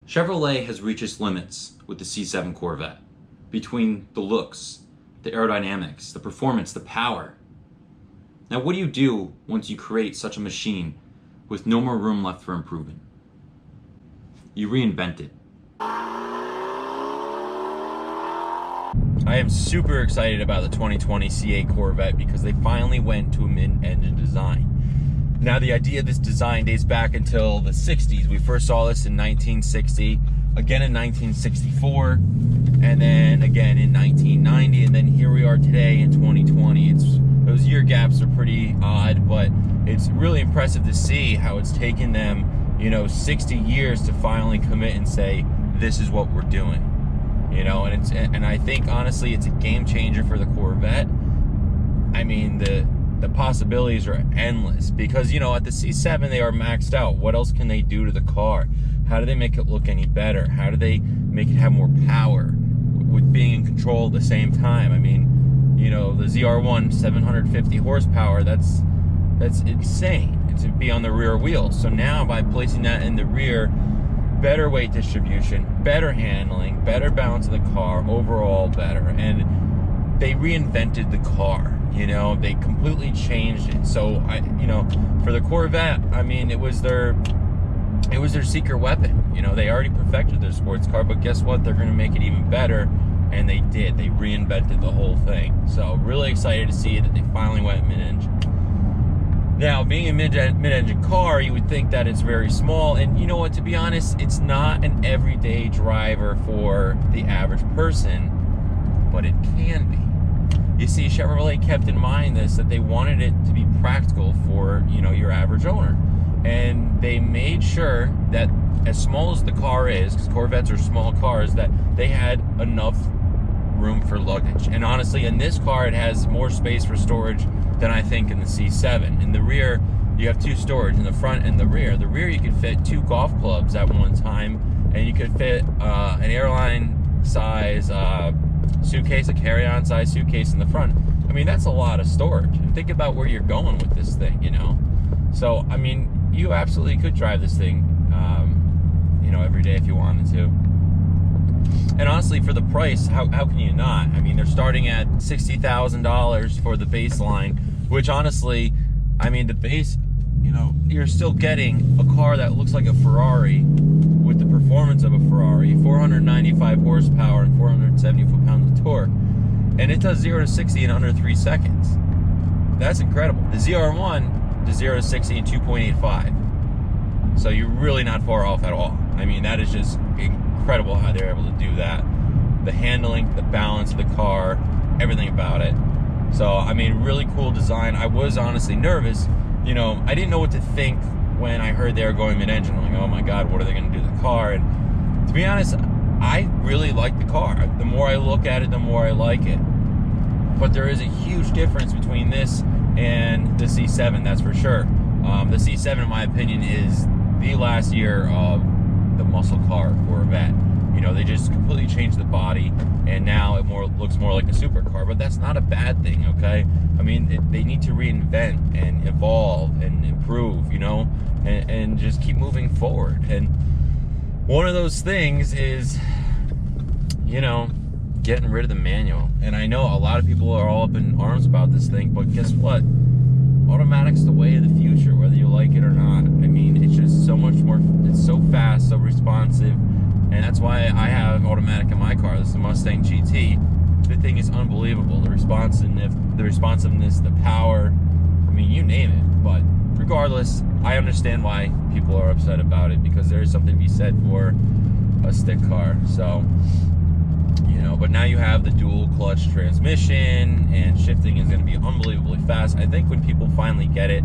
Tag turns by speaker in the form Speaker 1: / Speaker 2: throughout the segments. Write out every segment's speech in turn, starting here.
Speaker 1: Chevrolet has reached its limits with the C7 Corvette. Between the looks, the aerodynamics, the performance, the power. Now what do you do once you create such a machine with no more room left for improvement? You reinvent it. I am super excited about the 2020 C8 Corvette because they finally went to a mid-engine design. Now the idea of this design dates back until the 60s. We first saw this in 1960, again in 1964, and then again in 1990, and then here we are today in 2020. Those year gaps are pretty odd, but it's really impressive to see how it's taken them, 60 years to finally commit and say, this is what we're doing. And I think honestly it's a game changer for the Corvette. I mean, the possibilities are endless because, at the C7 they are maxed out. What else can they do to the car? How do they make it look any better? How do they make it have more power with being in control at the same time? I mean, the ZR1, 750 horsepower, that's insane to be on the rear wheels. So now by placing that in the rear, better weight distribution, better handling, better balance of the car, overall better. And they reinvented the car. They completely changed it. So for the Corvette, I mean, it was their secret weapon. They already perfected their sports car, but guess what? They're going to make it even better, and they did. They reinvented the whole thing. So really excited to see that they finally went mid-engine. Now, being a mid-engine car, you would think that it's very small, and you know what? To be honest, it's not an everyday driver for the average person, but it can be. You see, Chevrolet kept in mind that they wanted it to be practical for, your average owner. And they made sure that as small as the car is, because Corvettes are small cars, that they had enough room for luggage. And honestly, in this car, it has more space for storage than I think in the C7. In the rear, you have two storage, in the front and the rear. The rear, you could fit 2 golf clubs at one time, and you could fit an airline size suitcase, a carry-on size suitcase in the front. I mean, that's a lot of storage. And think about where you're going with this thing, So, I mean, you absolutely could drive this thing, every day if you wanted to. And honestly, for the price, how can you not? I mean, they're starting at $60,000 for the baseline, which honestly, I mean, the base, you're still getting a car that looks like a Ferrari with the performance of a Ferrari, 495 horsepower and 470 foot-pounds of torque. And it does 0 to 60 in under 3 seconds. That's incredible. The ZR1 does 0 to 60 in 2.85. So you're really not far off at all. I mean, that is just incredible how they're able to do that. The handling, the balance of the car, everything about it. So, I mean, really cool design. I was honestly nervous. I didn't know what to think when I heard they were going mid-engine. I'm like, oh my God, what are they going to do to the car? And to be honest, I really like the car. The more I look at it, the more I like it. But there is a huge difference between this and the C7, that's for sure. The C7, in my opinion, is the last year of the muscle car Corvette. They just completely changed the body, and now it looks more like a supercar. But that's not a bad thing, okay? I mean, they need to reinvent and evolve and improve, and just keep moving forward. And one of those things is, getting rid of the manual. And I know a lot of people are all up in arms about this thing, but guess what? Automatic's the way of the future, whether you like it or not. I mean, it's just so much more, it's so fast, so responsive, and that's why I have automatic in my car. This is the Mustang GT. The thing is unbelievable. The responsiveness, the power, I mean, you name it. But regardless, I understand why people are upset about it, because there is something to be said for a stick car. So, but now you have the dual clutch transmission, and shifting is going to be unbelievably fast. I think when people finally get it,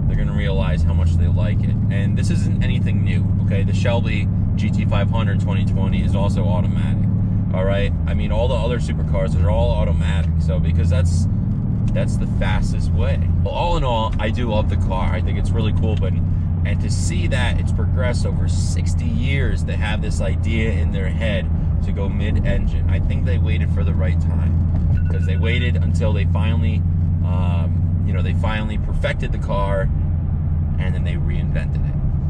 Speaker 1: they're going to realize how much they like it. And this isn't anything new, okay? The Shelby GT500 2020 is also automatic, all right? I mean, all the other supercars are all automatic, so because that's the fastest way. Well, all in all, I do love the car. I think it's really cool, and to see that it's progressed over 60 years to have this idea in their head to go mid-engine. I think they waited for the right time, because they waited until they finally, they finally perfected the car, and then they reinvented it.